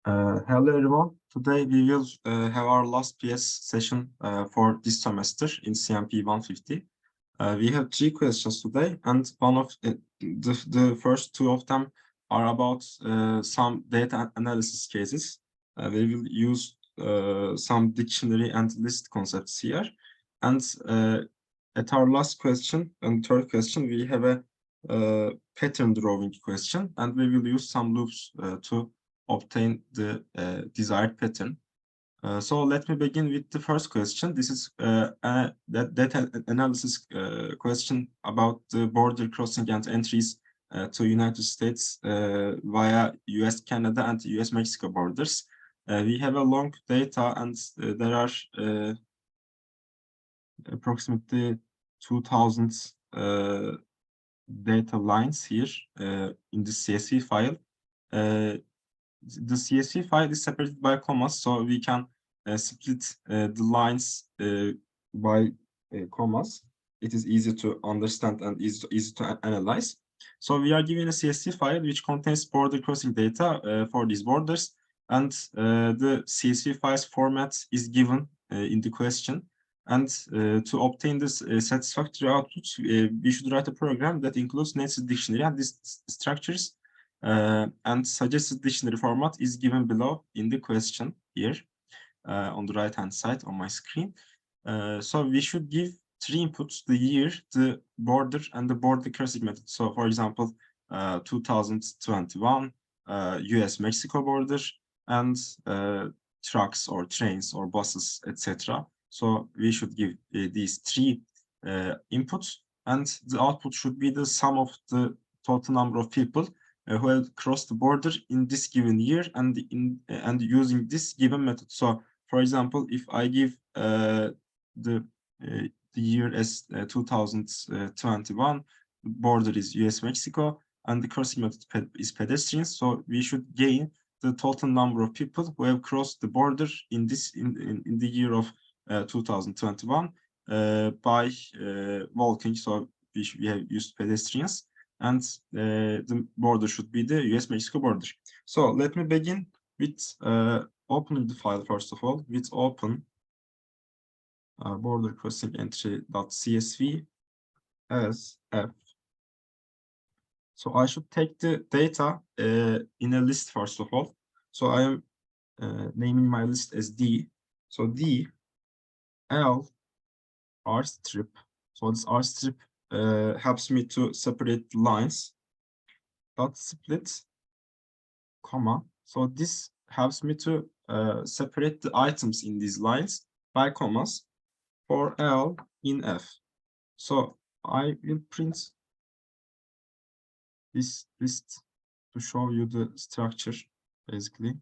Hello everyone. Today we will have our last PS session for this semester in CmpE 150. We have 3 questions today, and one of the first 2 of them are about some data analysis cases. We will use some dictionary and list concepts here. And at our last question and third question, we have a pattern drawing question, and we will use some loops to obtain the desired pattern. So let me begin with the first question. This is a data analysis question about the border crossing and entries to United States via US, Canada and US, Mexico borders. We have a long data, and there are approximately 2000 data lines here in the CSV file. The CSV file is separated by commas, so we can split the lines by commas. It is easy to understand and easy to analyze. So we are given a CSV file which contains border crossing data for these borders, and the CSV file's format is given in the question. And to obtain this satisfactory output, we should write a program that includes nested dictionary and these structures. And suggested dictionary format is given below in the question here on the right hand side on my screen. So we should give 3 inputs: the year, the border, and the border crossing method. So for example, 2021 US Mexico border, and trucks or trains or buses, etc. So we should give these 3 inputs, and the output should be the sum of the total number of people who have crossed the border in this given year and using this given method. So, for example, if I give the year as 2021, border is US Mexico, and the crossing method is pedestrians. So we should gain the total number of people who have crossed the border in the year of 2021 by walking. So we have used pedestrians, and the border should be the US-Mexico border. So let me begin with opening the file first of all, with open border crossing entry.csv as f. So I should take the data in a list first of all. So I am naming my list as D. So D L rstrip. So this rstrip helps me to separate lines. Dot split, comma. So this helps me to separate the items in these lines by commas for L in F. So I will print this list to show you the structure, basically.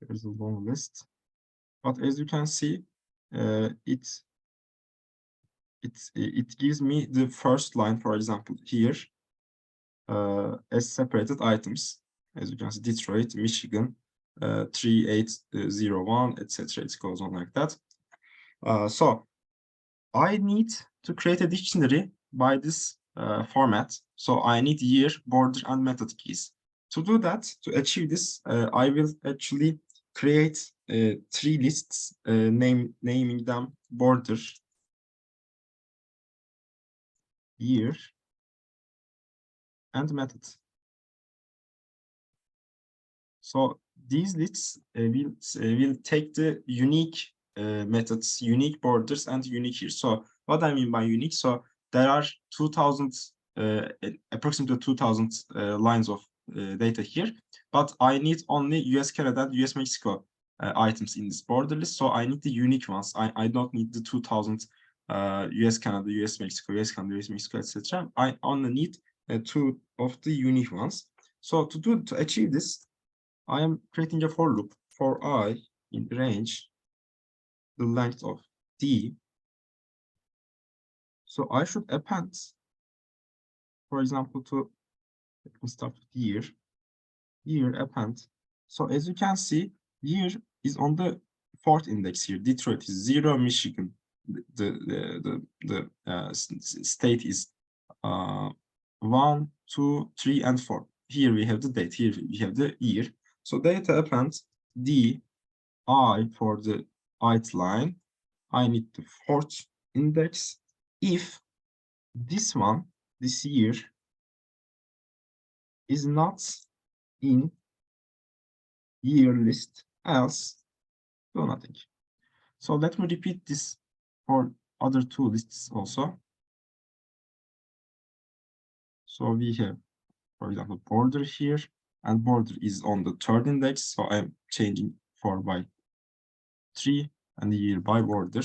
There is a long list, but as you can see, it gives me the first line, for example, here, as separated items. As you can see, Detroit, Michigan, 3801, etc. It goes on like that. So I need to create a dictionary by this format. So I need year, border, and method keys. To do that, to achieve this, I will actually create 3 lists, naming them border, year, and method. So these lists will take the unique methods, unique borders, and unique years. So what I mean by unique, so there are 2000, approximately 2000 lines of data here, but I need only US, Canada, and US, Mexico items in this border list. So I need the unique ones. I don't need the 2000 US, Canada, US, Mexico, US, Canada, US, Mexico, etc. I only need 2 of the unique ones. So to achieve this, I am creating a for loop for I in range the length of D. So I should append, for example, let me start with year append. So as you can see, year is on the 4th index here. Detroit is 0, Michigan, the state is 1, 2, 3, and 4. here we have the date, here we have the year. So data append d I for the ith line. I need the fourth index if this one, this year, is not in year list, else do nothing. So let me repeat this for other two lists also. So we have, for example, border here, and border is on the third index. So I'm changing for by 3 and year by border.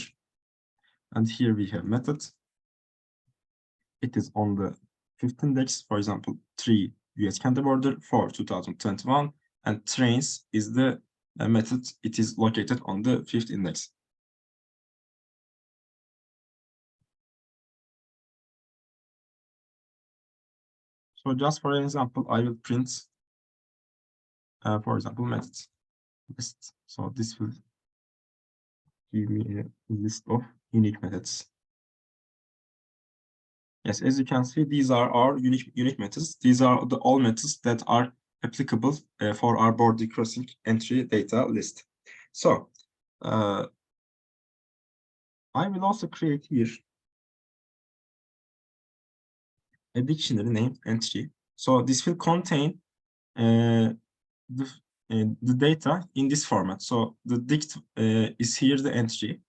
And here we have method. It is on the fifth index, for example, 3 US Canada border for 2021, and trains is the method. It is located on the fifth index. So just for an example, I will print, for example, methods list. So this will give me a list of unique methods. Yes, as you can see, these are our unique methods. These are the all methods that are applicable for our border crossing entry data list. So I will also create here a dictionary named entry. So this will contain the data in this format. So the dict is here the entry.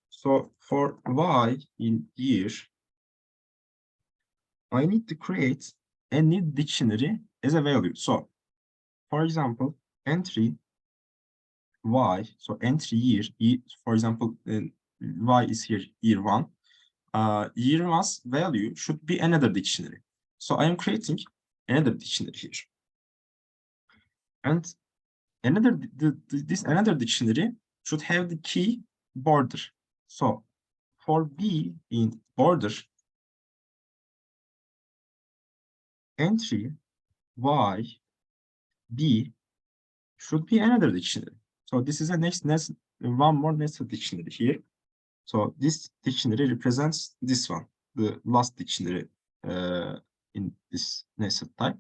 So for y in year, I need to create a new dictionary as a value. So for example, entry y, so entry year, for example, y is here year 1. Year 1's value should be another dictionary. So I am creating another dictionary here. And this another dictionary should have the key border. So for b in border, entry y b should be another dictionary. So this is a next one more nested dictionary here. So this dictionary represents this one, the last dictionary in this nested type.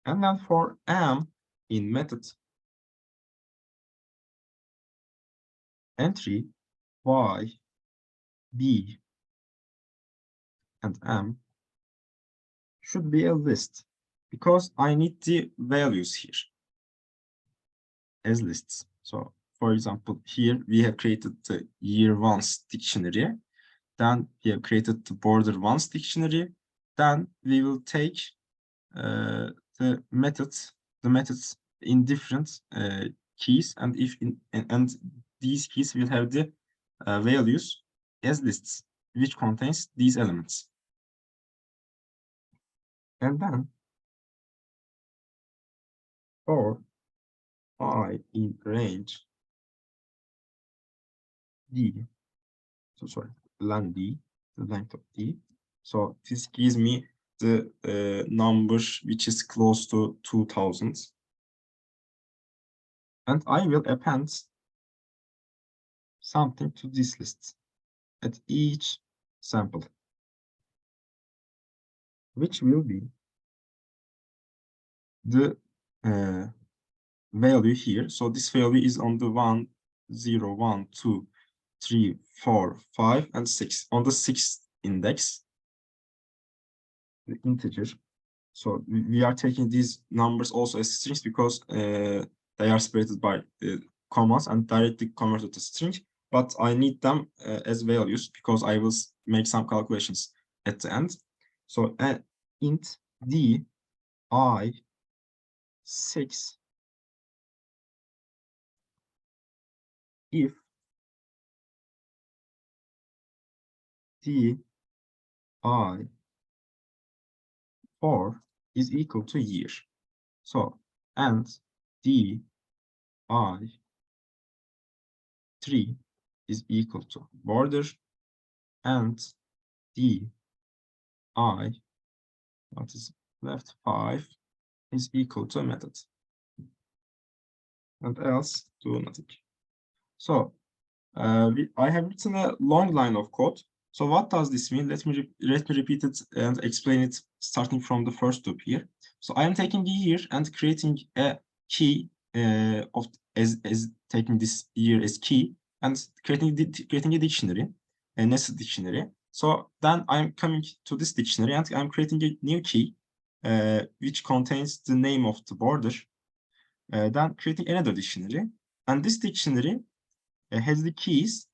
And then for m in method, entry y b and m should be a list, because I need the values here as lists. So for example, here we have created the year 1's dictionary, then we have created the border 1's dictionary, then we will take the methods in different keys, and these keys will have the values as lists, which contains these elements. And then for I in range D, so sorry, len D, the length of D. So this gives me the number which is close to 2000. And I will append something to this list at each sample, which will be the value here. So this value is on the 1, 0, 1, 2, 3, 4, 5, and 6. On the 6th index, the integer. So we are taking these numbers also as strings, because they are separated by commas and directly converted to string. But I need them as values, because I will make some calculations at the end. So int d I 6 if d I 4 is equal to year. So and d I 3 is equal to border, and d I, what is left, 5 is equal to a method, and else do nothing. So I have written a long line of code. So what does this mean? Let me repeat it and explain it starting from the first loop here. So I am taking the year and creating a key of as taking this year as key and creating a dictionary, a nested dictionary. So then I'm coming to this dictionary and I'm creating a new key which contains the name of the border. Then creating another dictionary, and this dictionary has the keys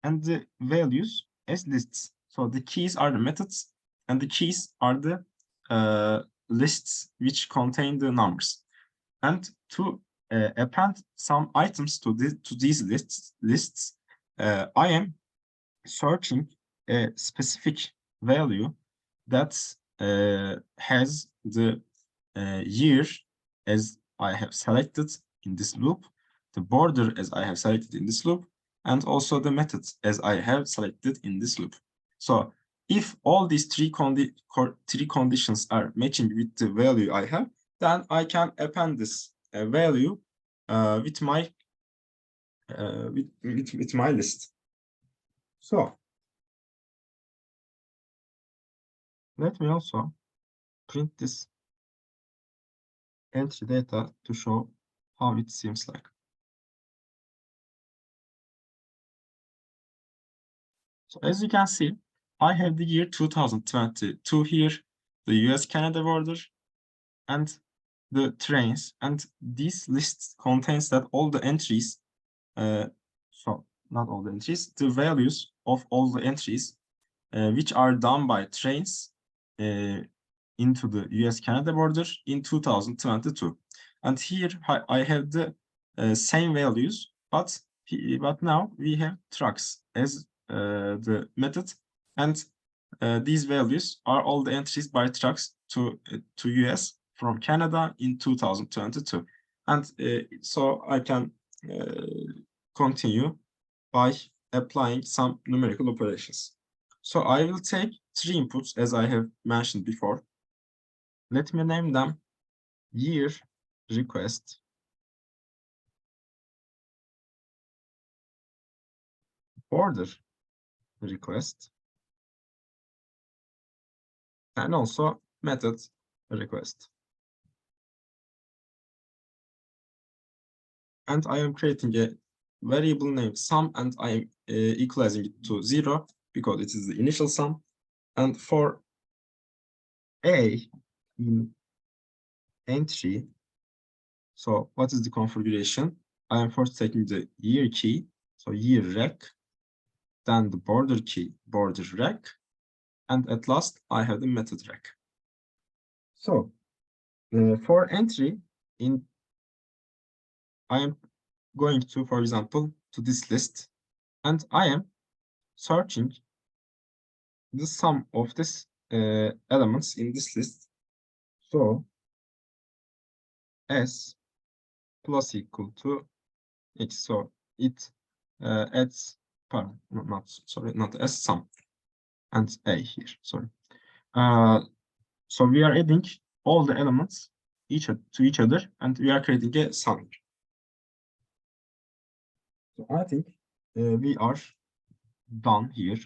and the values as lists. So the keys are the methods, and the keys are the lists which contain the numbers. And to append some items to these lists, I am searching a specific value that has the year as I have selected in this loop, the border as I have selected in this loop, and also the methods as I have selected in this loop. So if all these three conditions are matching with the value I have, then I can append this value with my list. So let me also print this entry data to show how it seems like. So as you can see, I have the year 2022 here, the US-Canada border, and the trains. And this list contains that all the entries, so not all the entries, the values of all the entries, which are done by trains into the US-Canada border in 2022. And here I have the same values, but now we have trucks as the method, and these values are all the entries by trucks to US from Canada in 2022. And so I can continue by applying some numerical operations. So I will take three inputs as I have mentioned before. Let me name them year request, border request, and also method request. And I am creating a variable named sum, and I am equalizing it to 0 because it is the initial sum. And for A in entry, so what is the configuration? I am first taking the year key, so year rec, then the border key, border rec, and at last I have the method rec. So for entry in, I am going to, for example, to this list, and I am searching the sum of this elements in this list. So s plus equal to x. So it adds, pardon, not s, sum, and a here, sorry. So we are adding all the elements to each other, and we are creating a sum. So I think we are done here.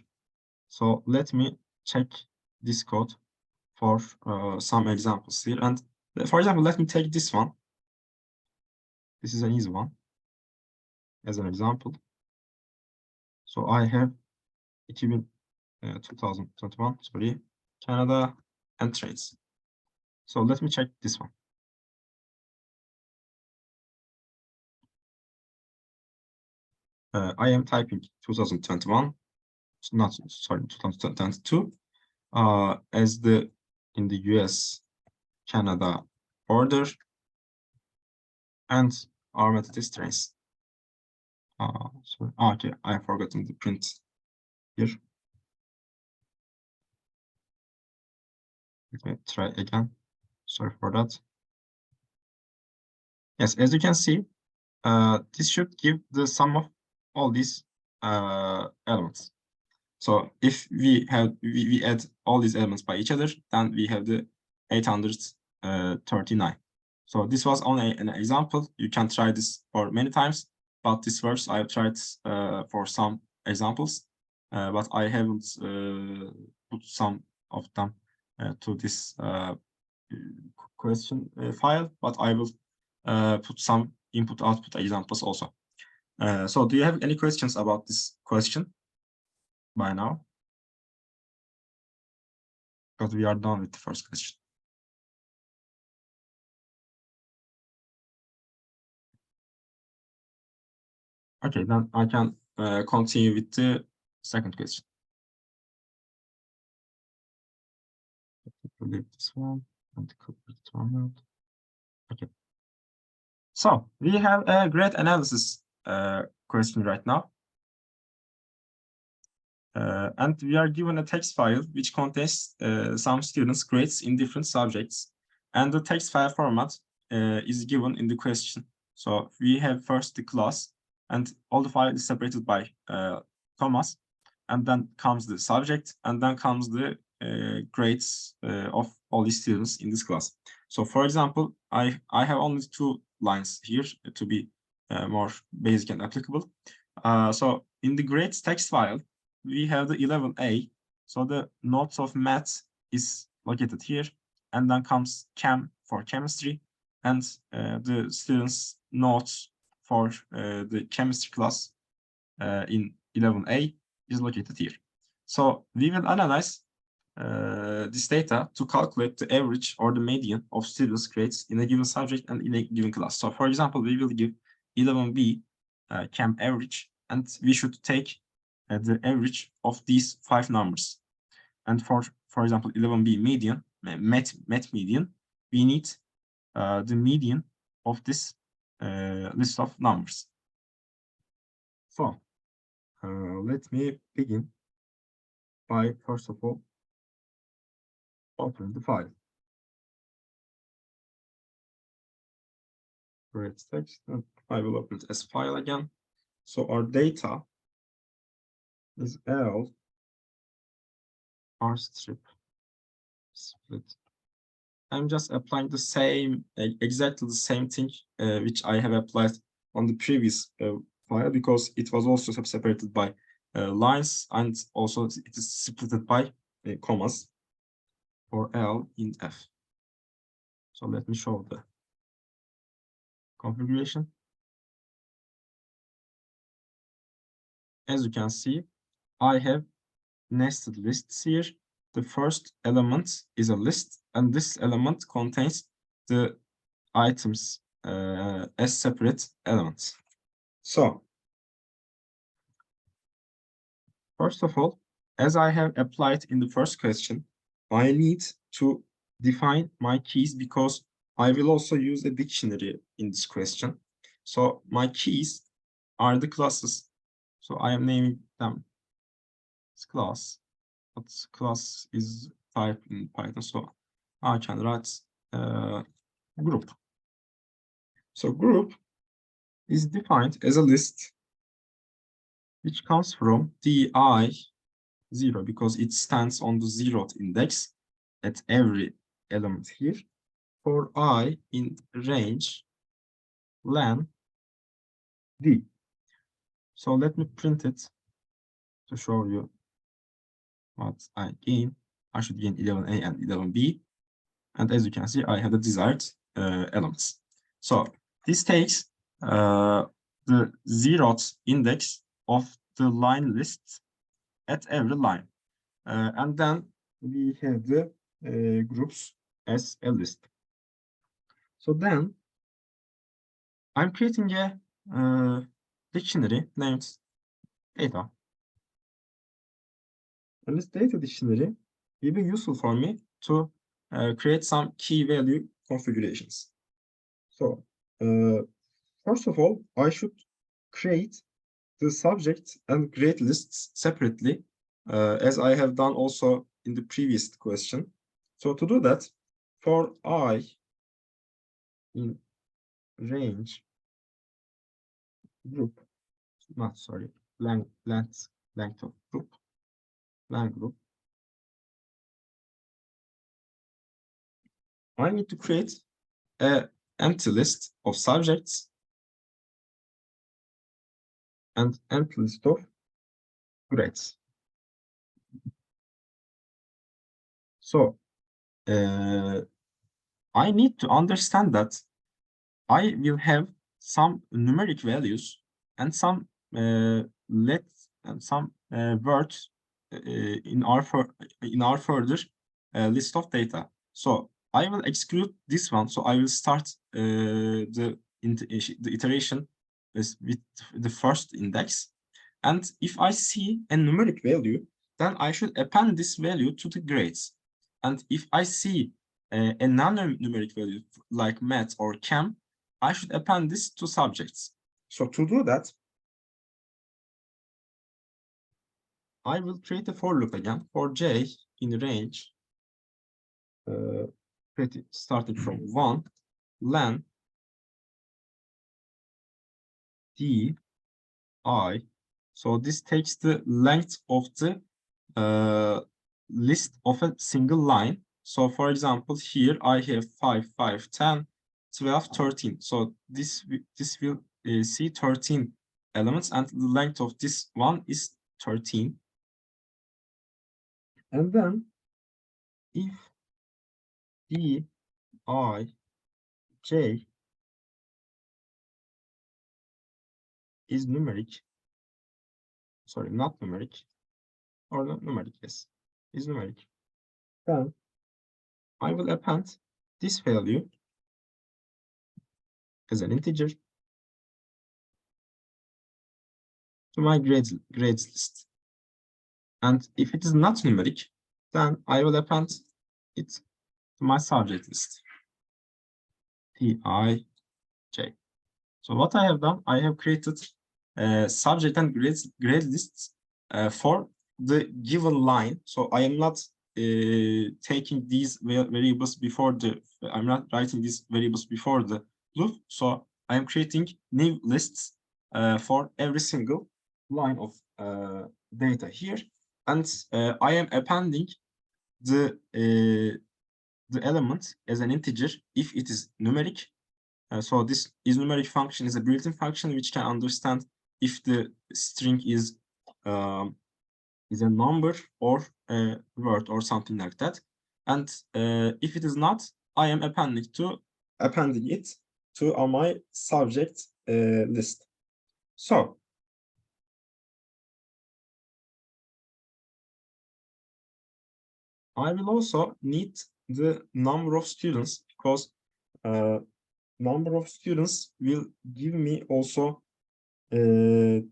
So let me check this code for some examples here. And for example, let me take this one. This is an easy one as an example. So I have 2021, sorry, Canada and trains. So let me check this one. I am typing 2021, not sorry, 2022, as the in the US Canada border, and our method is trains. Sorry. Okay, I have forgotten the print here. Let me try again. Sorry for that. Yes, as you can see, this should give the sum of all these elements. So if we add all these elements by each other, then we have the 839. So this was only an example. You can try this for many times, but this works. I've tried for some examples. but I haven't put some of them to this question file, but I will put some input-output examples also. So do you have any questions about this question by now? Because we are done with the first question. Okay, then I can continue with the second question. Leave this one and copy this one out. Okay. So we have a grade analysis question right now. And we are given a text file which contains some students' grades in different subjects. And the text file format is given in the question. So we have first the class, and all the file is separated by commas. And then comes the subject, and then comes the grades of all the students in this class. So for example, I have only 2 lines here to be more basic and applicable. So in the grades text file, we have the 11A. So the notes of math is located here, and then comes chem for chemistry, and the students' notes for the chemistry class in 11A is located here. So we will analyze this data to calculate the average or the median of students' grades in a given subject and in a given class. So for example, we will give 11B chem average, and we should take the average of these 5 numbers. And for example, 11B median, math median, we need the median of this list of numbers. So let me begin by, first of all, open the file. Great text, and I will open it as file again. So our data is L rstrip split. I'm just applying the same, exactly the same thing which I have applied on the previous file, because it was also separated by lines, and also it is splitted by commas for L in F. So let me show the configuration. As you can see, I have nested lists here. The first element is a list, and this element contains the items as separate elements. So, first of all, as I have applied in the first question, I need to define my keys, because I will also use a dictionary in this question. So my keys are the classes. So I am naming them as class, but class is type in Python, so I can write group. So group is defined as a list which comes from di 0, because it stands on the 0th index at every element here, for I in range len d. So let me print it to show you what I gain. I should gain 11A and 11B. And as you can see, I have the desired elements. So this takes the 0th index of the line list at every line. And then we have the groups as a list. So then I'm creating a dictionary named data. And this data dictionary will be useful for me to create some key value configurations. So first of all, I should create the subject and grade lists separately, as I have done also in the previous question. So to do that, for I in range group, length of group, len group, I need to create an empty list of subjects and empty list of grades. So I need to understand that I will have some numeric values and some words in our further list of data. So I will exclude this one. So I will start the iteration with the first index. And if I see a numeric value, then I should append this value to the grades. And if I see a non-numeric value like math or chem, I should append this to subjects. So to do that, I will create a for loop again for j in range, starting from 1, len d I. So this takes the length of the list of a single line. So for example, here I have 5, 5, 10, 12, 13. So this will see 13 elements, and the length of this one is 13. And then if d I j is numeric, sorry, not numeric, or not numeric, yes, is numeric, then I will append this value as an integer to my grades list. And if it is not numeric, then I will append it to my subject list, Tij. So what I have done, I have created subject and grade lists for the given line. So I am not taking these variables before I'm not writing these variables before the loop. So I am creating new lists for every single line of data here. And I am appending the element as an integer if it is numeric. So this isNumeric function is a built-in function which can understand if the string is a number or a word or something like that. And if it is not, I am appending it to my subject list. So I will also need the number of students, because number of students will give me also a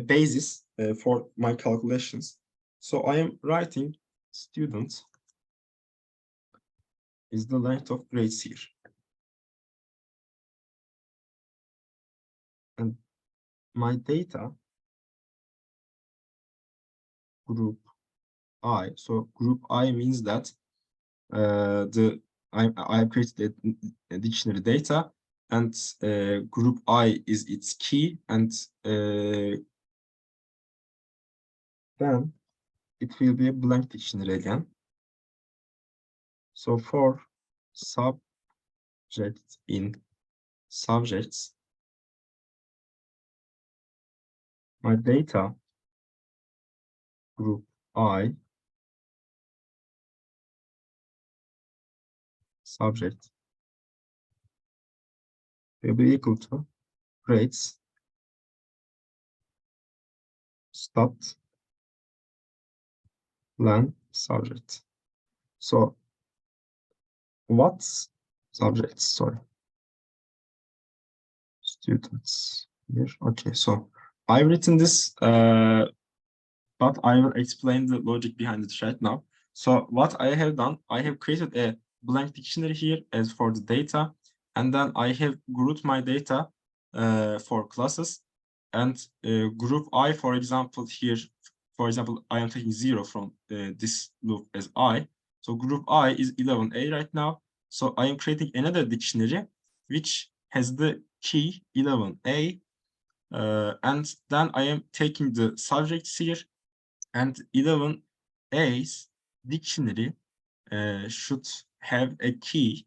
basis for my calculations. So I am writing student is the length of grades here. And my data group I. So group I means that I have created a dictionary data, and group I is its key, and then it will be a blank dictionary again. So for subject in subjects, my data group I subject will be equal to grades stat len subject. So what's subjects? Sorry, students here. Okay, so I've written this, but I will explain the logic behind it right now. So what I have done, I have created a blank dictionary here as for the data, and then I have grouped my data for classes, and group I, for example, here, for example, I am taking 0 from this loop as I. So group I is 11A right now. So I am creating another dictionary which has the key 11A, and then I am taking the subjects here, and 11A's dictionary should have a key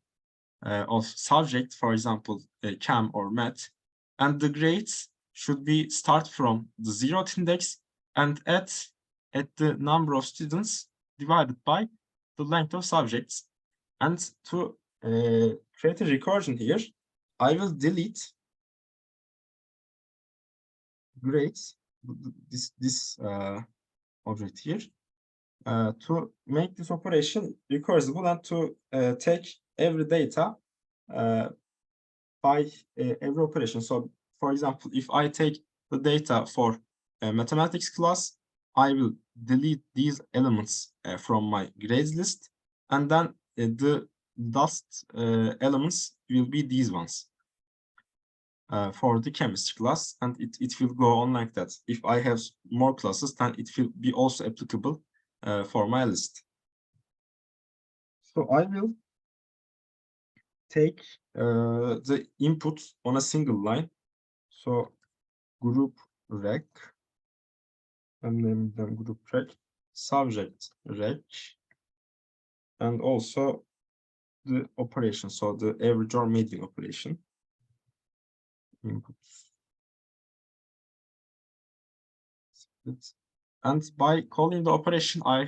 of subject, for example, chem or math, and the grades should be start from the 0th index and at at the number of students divided by the length of subjects. And to create a recursion here, I will delete grades, this object here, to make this operation recursible and to take every data by every operation. So, for example, if I take the data for mathematics class, I will delete these elements from my grades list, and then the last elements will be these ones for the chemistry class, and it will go on like that. If I have more classes, then it will be also applicable for my list. So I will take the input on a single line. So group rec, and name them group rec, subject rec, and also the operation, so the average or median operation. Inputs. And by calling the operation, I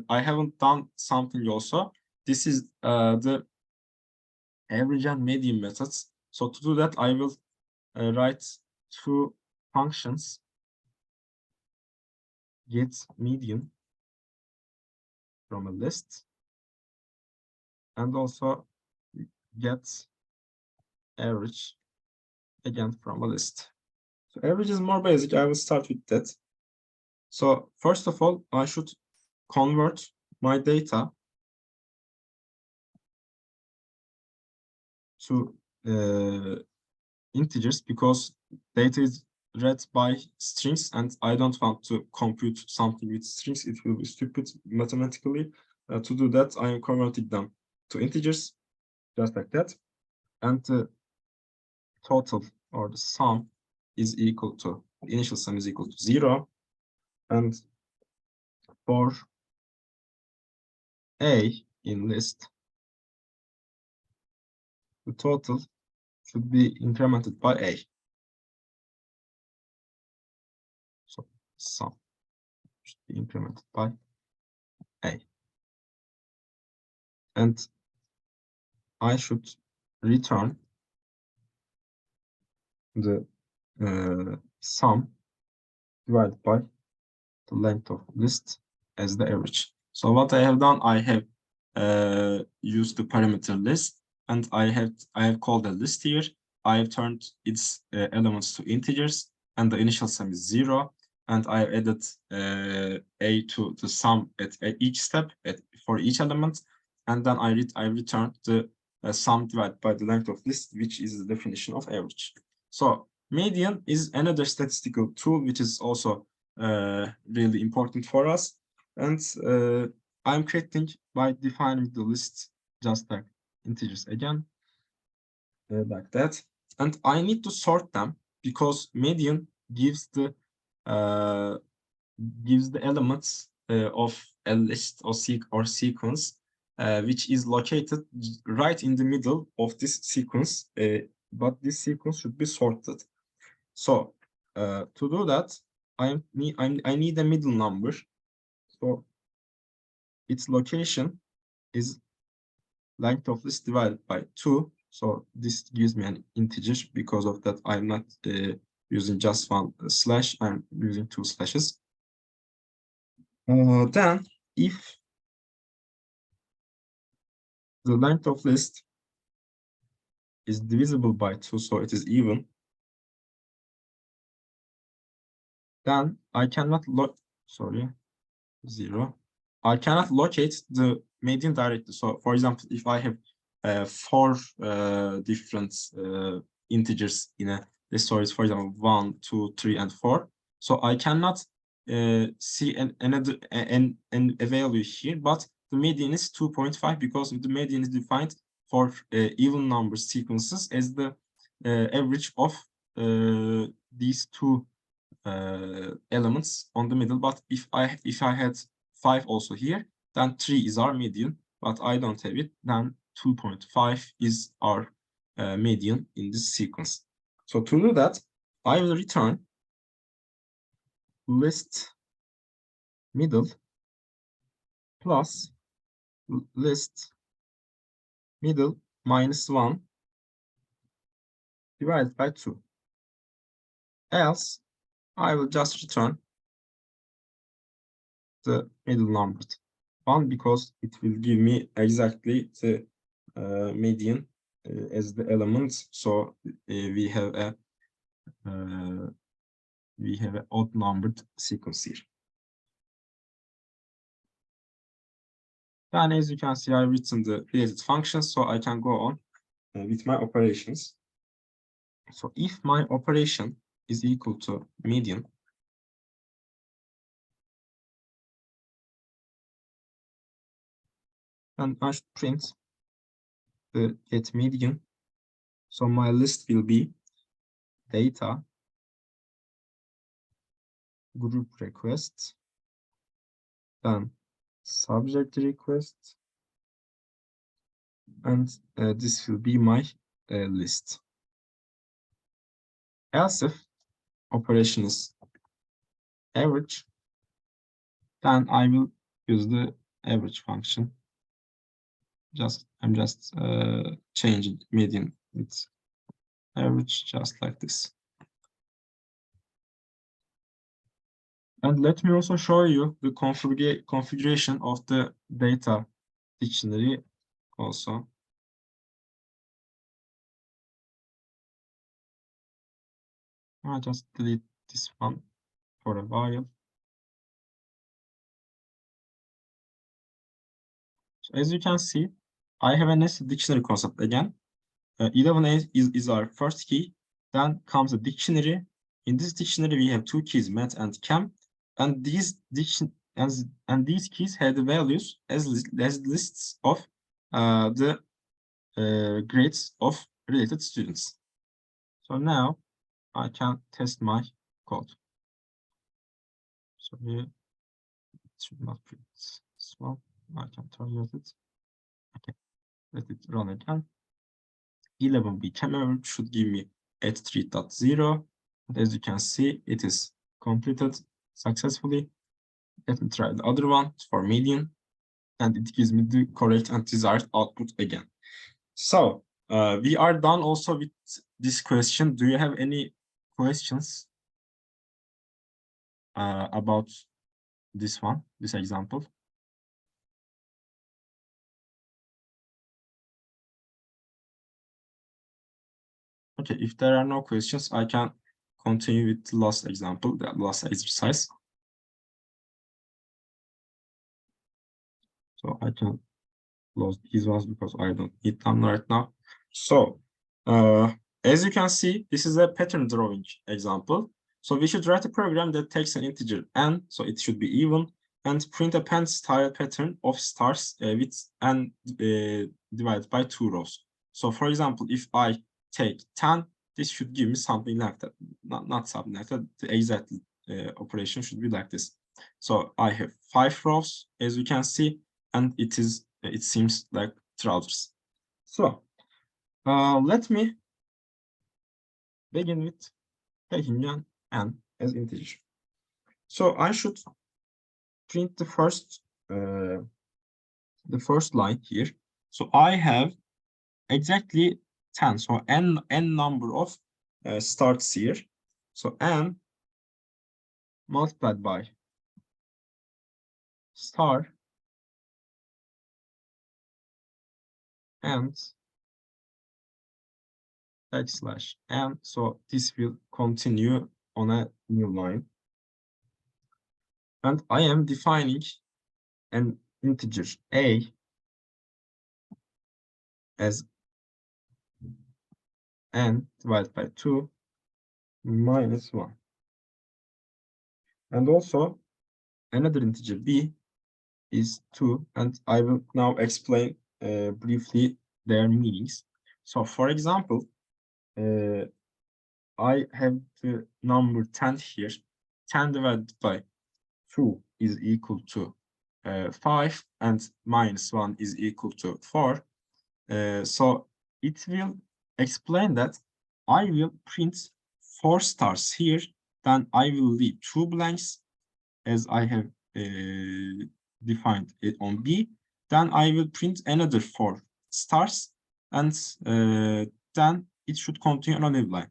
haven't done something also. This is the average and median methods. So to do that, I will write two functions: get median from a list, and also get average again from a list. So average is more basic. I will start with that. So first of all, I should convert my data to integers, because data is read by strings and I don't want to compute something with strings. It will be stupid mathematically. To do that, I am converting them to integers, just like that. And the total, or the sum, is equal to, the initial sum is equal to 0. And for A in list, the total should be incremented by A. So sum should be incremented by A. And I should return the sum divided by the length of list as the average. So what I have done, I have used the parameter list, and I have called a list here. I have turned its elements to integers, and the initial sum is 0. And I added a to the sum at each step for each element, and then I returned the sum divided by the length of list, which is the definition of average. So median is another statistical tool which is also really important for us, and I'm creating by defining the list just like integers again, like that. And I need to sort them because median gives the elements of a list or sequence, which is located right in the middle of this sequence, but this sequence should be sorted. So to do that, I need a middle number. So its location is length of list divided by 2. So this gives me an integer. Because of that, I'm not using just one slash, I'm using 2 slashes. Then if the length of list is divisible by 2, so it is even, then I cannot 0. I cannot locate the median directly. So for example, if I have 4 different integers in a list, so it's for example 1, 2, 3, and 4. So I cannot see a value here, but the median is 2.5 because the median is defined for even number sequences as the average of these two elements on the middle. But if I had 5 also here, then 3 is our median, but I don't have it, then 2.5 is our median in this sequence. So to do that, I will return list middle plus list middle -1 divided by 2. Else, I will just return the middle number 1 because it will give me exactly the median as the element. So we have a odd numbered sequence here. Then, as you can see, I've written the related functions, so I can go on with my operations. So if my operation is equal to median, then I should print the get median. So my list will be data group request, then subject request, and this will be my list. Else if operation is average, then I will use the average function. I'm just changing median with average, just like this. And let me also show you the configuration of the data dictionary also. I'll just delete this one for a while. So as you can see, I have a nested dictionary concept again. 11 is our first key. Then comes a dictionary. In this dictionary, we have two keys, met and chem. And these keys have the values as lists of the grades of related students. So now I can test my code. So here it should not print this one. I can terminate it. Okay, let it run again. 11b chem should give me at 3.0. And as you can see, it is completed successfully. Let me try the other one for median, and it gives me the correct and desired output again. So we are done also with this question. Do you have any questions about this one, this example? Okay, if there are no questions, I can continue with the last example, the last exercise. So I can close these ones because I don't need them right now. So as you can see, this is a pattern drawing example. So we should write a program that takes an integer n, so it should be even, and print a pen style pattern of stars with n divided by 2 rows. So for example, if I take 10, this should give me something like that. Not something like that. The exact operation should be like this. So I have 5 rows, as you can see, and it seems like trousers. So let me begin with taking n as integer. So I should print the first line here. So I have exactly 10. So n number of starts here. So n multiplied by star and backslash n. So this will continue on a new line. And I am defining an integer a as n divided by 2 minus 1. And also another integer b is 2, and I will now explain briefly their meanings. So for example, I have the number 10 here. 10 divided by 2 is equal to 5, and minus 1 is equal to 4. So it will explain that I will print 4 stars here, then I will leave 2 blanks as I have defined it on B, then I will print another 4 stars, and then it should continue on a new line.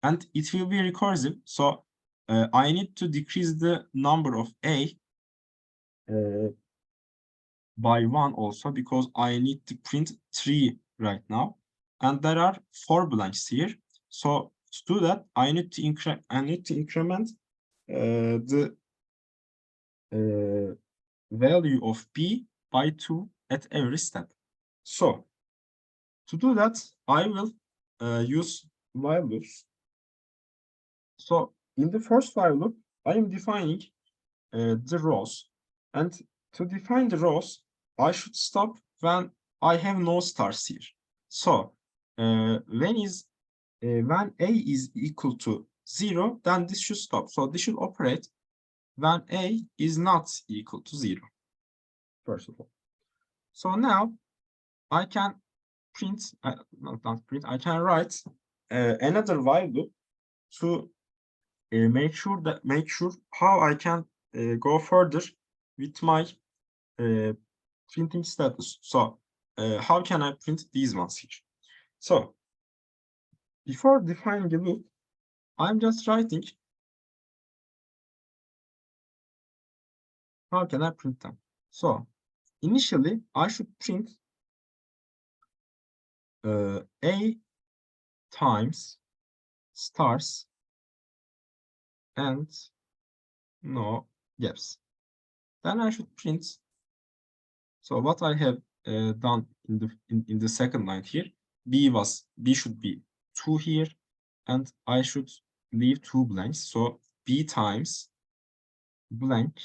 And it will be recursive, so I need to decrease the number of A by 1 also, because I need to print 3 right now. And there are 4 blanks here. So to do that, I need to increment the value of B by 2 at every step. So to do that, I will use while loops. So in the first while loop, I am defining the rows, and to define the rows, I should stop when I have no stars here. So when A is equal to 0, then this should stop. So this should operate when A is not equal to 0, first of all. So now I can print, not print, I can write another while loop to make sure how I can go further with my printing status. So how can I print these ones here? So before defining a loop, I'm just writing how can I print them. So initially I should print A times stars and no gaps. Then I should print. So what I have done in the second line here, B should be 2 here, and I should leave 2 blanks. So B times blank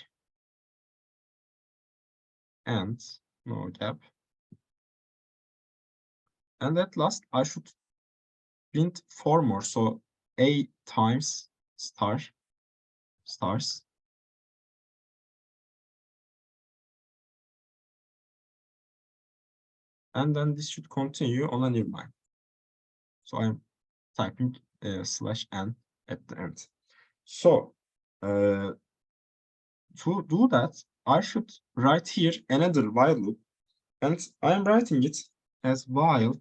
and no gap. And at last I should print 4 more. So A times stars. And then this should continue on a new line. So I'm typing /n at the end. So to do that, I should write here another while loop, and I'm writing it as while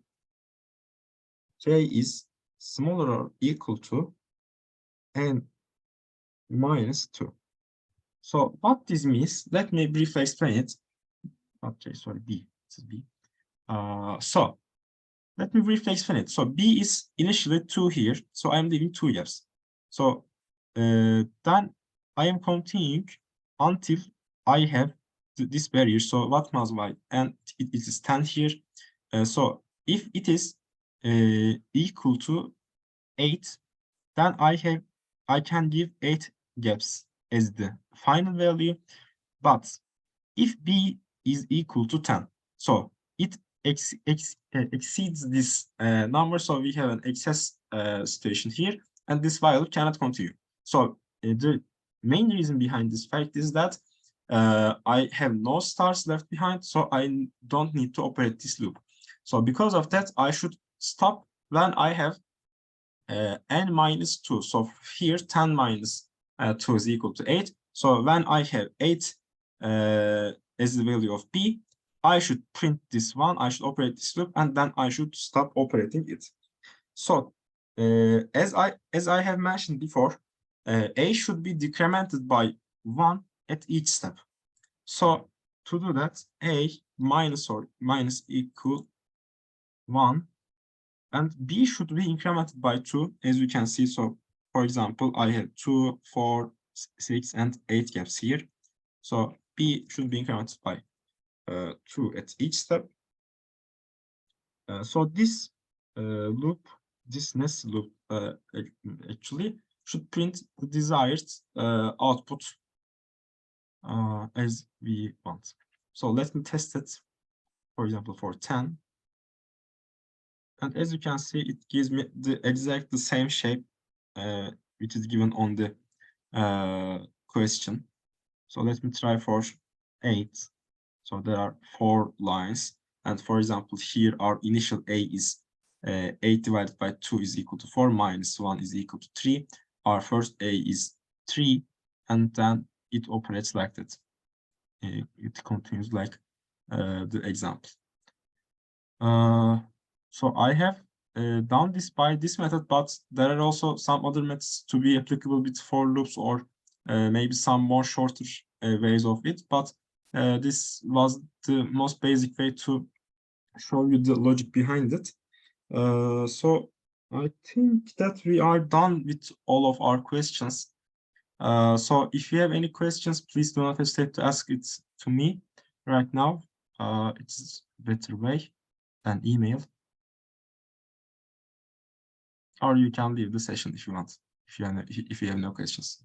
j is smaller or equal to n minus 2. So what this means, let me briefly explain it. Okay, sorry, B. This is B. So let me briefly explain it. So B is initially 2 here, so I'm leaving 2 gaps. So then I am continuing until I have this barrier. So what must y? And it is 10 here. So if it is equal to 8, then I can give 8 gaps as the final value. But if B is equal to 10, so it exceeds this number, so we have an excess situation here, and this while cannot continue. So the main reason behind this fact is that I have no stars left behind, so I don't need to operate this loop. So because of that, I should stop when I have n minus 2. So here 10 minus 2 is equal to 8. So when I have 8 as the value of B, I should print this one, I should operate this loop, and then I should stop operating it. So as I have mentioned before, A should be decremented by 1 at each step. So to do that, A minus equal 1, and B should be incremented by 2, as you can see. So for example, I have 2, 4, 6, and 8 gaps here. So B should be incremented by 2 at each step. So this loop, this nested loop actually should print the desired output as we want. So let me test it, for example, for 10. And as you can see, it gives me the same shape which is given on the question. So let me try for 8. So there are 4 lines. And for example, here our initial A is 8 divided by 2 is equal to 4, minus 1 is equal to 3. Our first A is 3, and then it operates like that. it continues like the example. So I have done this by this method, but there are also some other methods to be applicable with for loops, or maybe some more shorter ways of it. But this was the most basic way to show you the logic behind it. So I think that we are done with all of our questions. So if you have any questions, please do not hesitate to ask it to me right now. It's a better way than email. Or you can leave the session if you want, if you have no questions.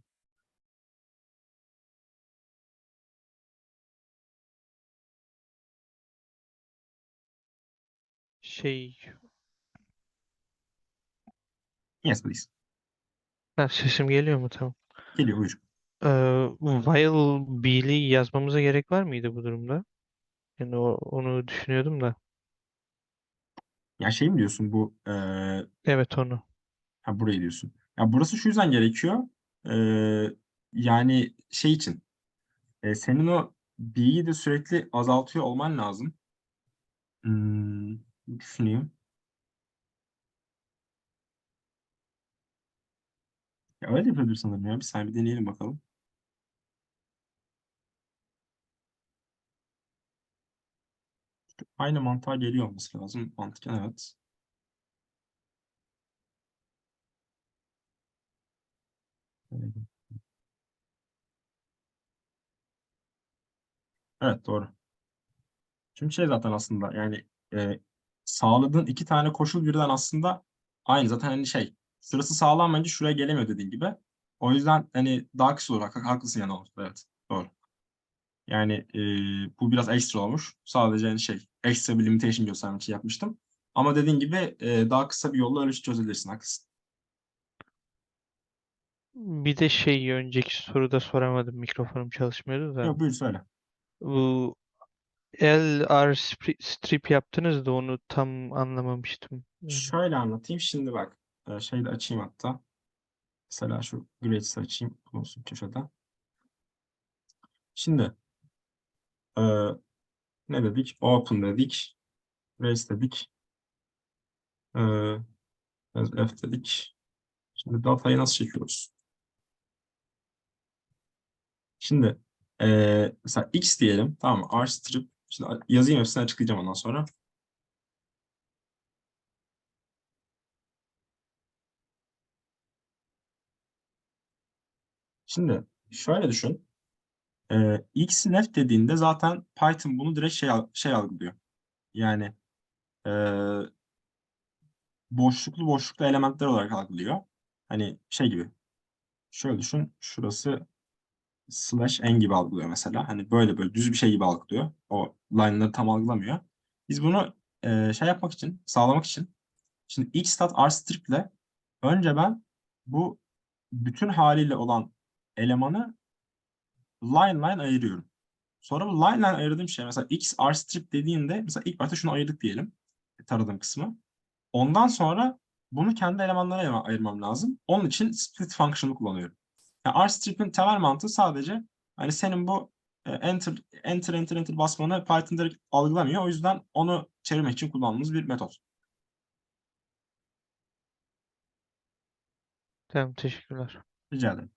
Yes, please. Sesim geliyor mu? Tamam. Geliyor, buyur. While B'li yazmamıza gerek var mıydı bu durumda? Yani onu düşünüyordum da. Ya şey mi diyorsun bu Evet, onu. ha, burayı diyorsun. Ya burası şu yüzden gerekiyor. Yani şey için senin o B'yi de sürekli azaltıyor olman lazım. Düşüneyim. Ya öyle yapabilir sanırım ya. Bir saniye bir deneyelim bakalım. Aynı mantığa geliyor olması lazım. Mantıken evet. Evet, doğru. Çünkü şey zaten aslında yani sağladığın iki tane koşul birden aslında aynı. Zaten hani şey sırası sağlanmayınca şuraya gelemiyor dediğin gibi. O yüzden hani daha kısa olur. Haklısın yani oldu. Evet, doğru. Yani bu biraz ekstra olmuş. Sadece hani şey ekstra bir limitation göstermek için yapmıştım. Ama dediğin gibi daha kısa bir yolla öyle çözebilirsin. Haklısın. Bir de önceki soruda soramadım. Mikrofonum çalışmıyordu da. Yok, buyur söyle. Bu LR strip yaptınız da onu tam anlamamıştım. Yani Şöyle anlatayım. Şimdi bak. Şeyi de açayım hatta. Mesela şu Grades'i açayım. Bulunsun köşede. Şimdi e, ne dedik? Open dedik. Raise dedik. F dedik. Şimdi datayı nasıl çekiyoruz? Şimdi mesela X diyelim. Tamam mı? rstrip. Şimdi yazayım, hepsini açıklayacağım ondan sonra. Şimdi şöyle düşün. X left dediğinde zaten Python bunu direkt şey algılıyor. Yani e, boşluklu elementler olarak algılıyor. Hani şey gibi. Şöyle düşün. Şurası slash n gibi algılıyor mesela. Hani böyle düz bir şey gibi algılıyor. O line'ları tam algılamıyor. Biz bunu şey yapmak için, sağlamak için şimdi xstat rstrip ile önce ben bu bütün haliyle olan elemanı line ayırıyorum. Sonra bu line ayırdığım şey mesela x rstrip dediğinde mesela ilk başta şunu ayırdık diyelim. Taradığım kısmı. Ondan sonra bunu kendi elemanlara ayırmam lazım. Onun için split function'ı kullanıyorum. Yani rstrip'in temel mantığı sadece hani senin bu enter basmanı Python direkt algılamıyor. O yüzden onu çevirmek için kullandığımız bir metot. tamam, teşekkürler. Rica ederim.